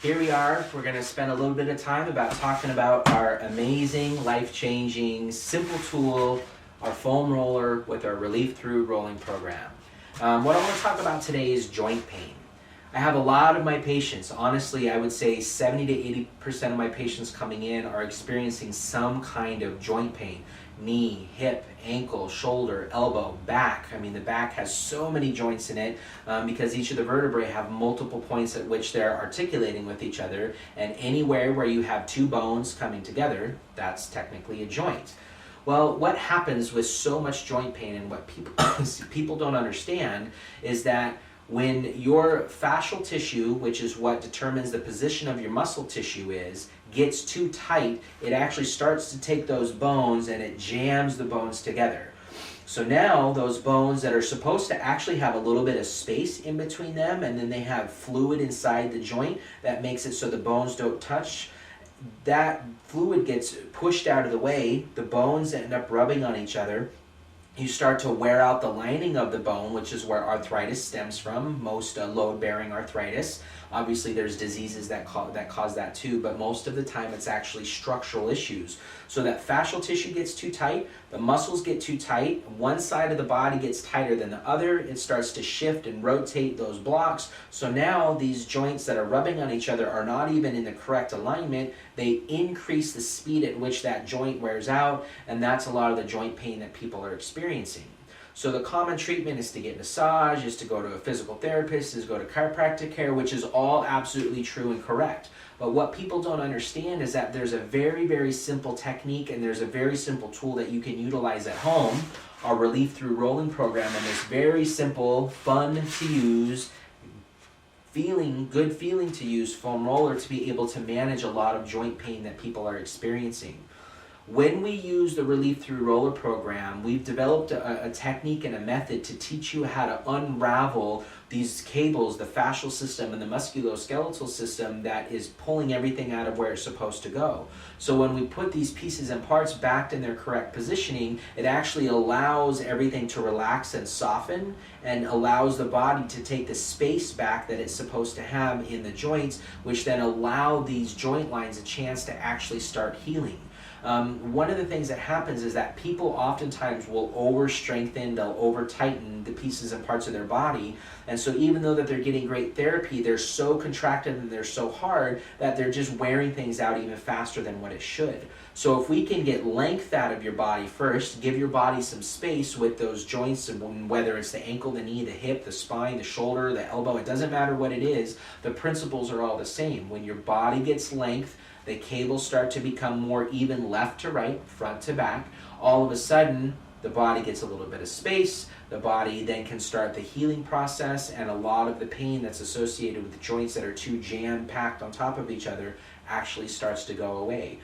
Here we are. We're going to spend a little bit of time talking about our amazing, life-changing, simple tool, our foam roller with our Relief Through Rolling program. What I want to talk about today is joint pain. I have a lot of my patients, honestly, I would say 70 to 80% of my patients coming in are experiencing some kind of joint pain. Knee, hip, ankle, shoulder, elbow, back. I mean, the back has so many joints in it because each of the vertebrae have multiple points at which they're articulating with each other, and anywhere where you have two bones coming together, that's technically a joint. Well, what happens with so much joint pain and what people don't understand is that when your fascial tissue, which is what determines the position of your muscle tissue gets too tight, it actually starts to take those bones and it jams the bones together. So now those bones that are supposed to actually have a little bit of space in between them, and then they have fluid inside the joint that makes it so the bones don't touch, that fluid gets pushed out of the way, the bones end up rubbing on each other. You start to wear out the lining of the bone, which is where arthritis stems from, most load-bearing arthritis. Obviously, there's diseases that cause that too, but most of the time it's actually structural issues. So that fascial tissue gets too tight, the muscles get too tight, one side of the body gets tighter than the other, it starts to shift and rotate those blocks. So now these joints that are rubbing on each other are not even in the correct alignment. They increase the speed at which that joint wears out, and that's a lot of the joint pain that people are experiencing. So the common treatment is to get massage, is to go to a physical therapist, is go to chiropractic care, which is all absolutely true and correct. But what people don't understand is that there's a very, very simple technique and there's a very simple tool that you can utilize at home, our Relief Through Rolling program, and this very simple, fun to use, good feeling to use foam roller to be able to manage a lot of joint pain that people are experiencing. When we use the Relief Through Roller program, we've developed a technique and a method to teach you how to unravel these cables, the fascial system and the musculoskeletal system that is pulling everything out of where it's supposed to go. So when we put these pieces and parts back in their correct positioning, it actually allows everything to relax and soften and allows the body to take the space back that it's supposed to have in the joints, which then allow these joint lines a chance to actually start healing. One of the things that happens is that people oftentimes will over-strengthen, they'll over-tighten the pieces and parts of their body, and so even though that they're getting great therapy, they're so contracted and they're so hard that they're just wearing things out even faster than what it should. So if we can get length out of your body first, give your body some space with those joints, and whether it's the ankle, the knee, the hip, the spine, the shoulder, the elbow, it doesn't matter what it is, the principles are all the same. When your body gets length, the cables start to become more even left to right, front to back. All of a sudden, the body gets a little bit of space. The body then can start the healing process, and a lot of the pain that's associated with the joints that are too jam-packed on top of each other actually starts to go away.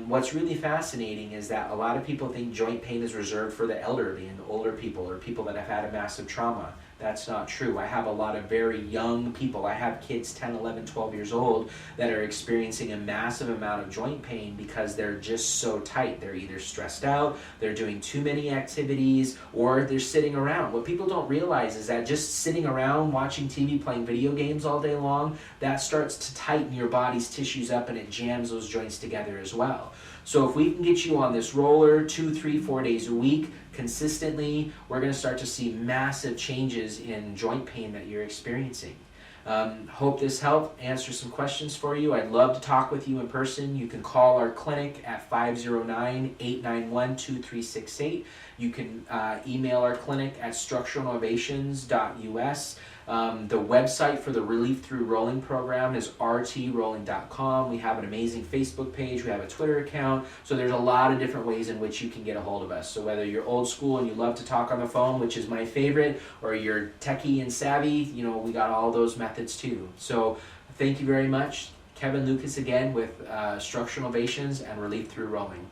What's really fascinating is that a lot of people think joint pain is reserved for the elderly and the older people or people that have had a massive trauma. That's not true. I have a lot of very young people. I have kids 10, 11, 12 years old that are experiencing a massive amount of joint pain because they're just so tight. They're either stressed out, they're doing too many activities, or they're sitting around. What people don't realize is that just sitting around watching TV, playing video games all day long, that starts to tighten your body's tissues up and it jams those joints together as well. So if we can get you on this roller 2, 3, 4 days a week consistently, we're going to start to see massive changes in joint pain that you're experiencing. Hope this helped answer some questions for you. I'd love to talk with you in person. You can call our clinic at 509-891-2368. You can email our clinic at structuralinnovations.us. The website for the Relief Through Rolling program is rtrolling.com. We have an amazing Facebook page. We have a Twitter account. So there's a lot of different ways in which you can get a hold of us. So whether you're old school and you love to talk on the phone, which is my favorite, or you're techie and savvy, we got all those methods too. So thank you very much. Kevin Lucas again with Structural Innovations and Relief Through Rolling.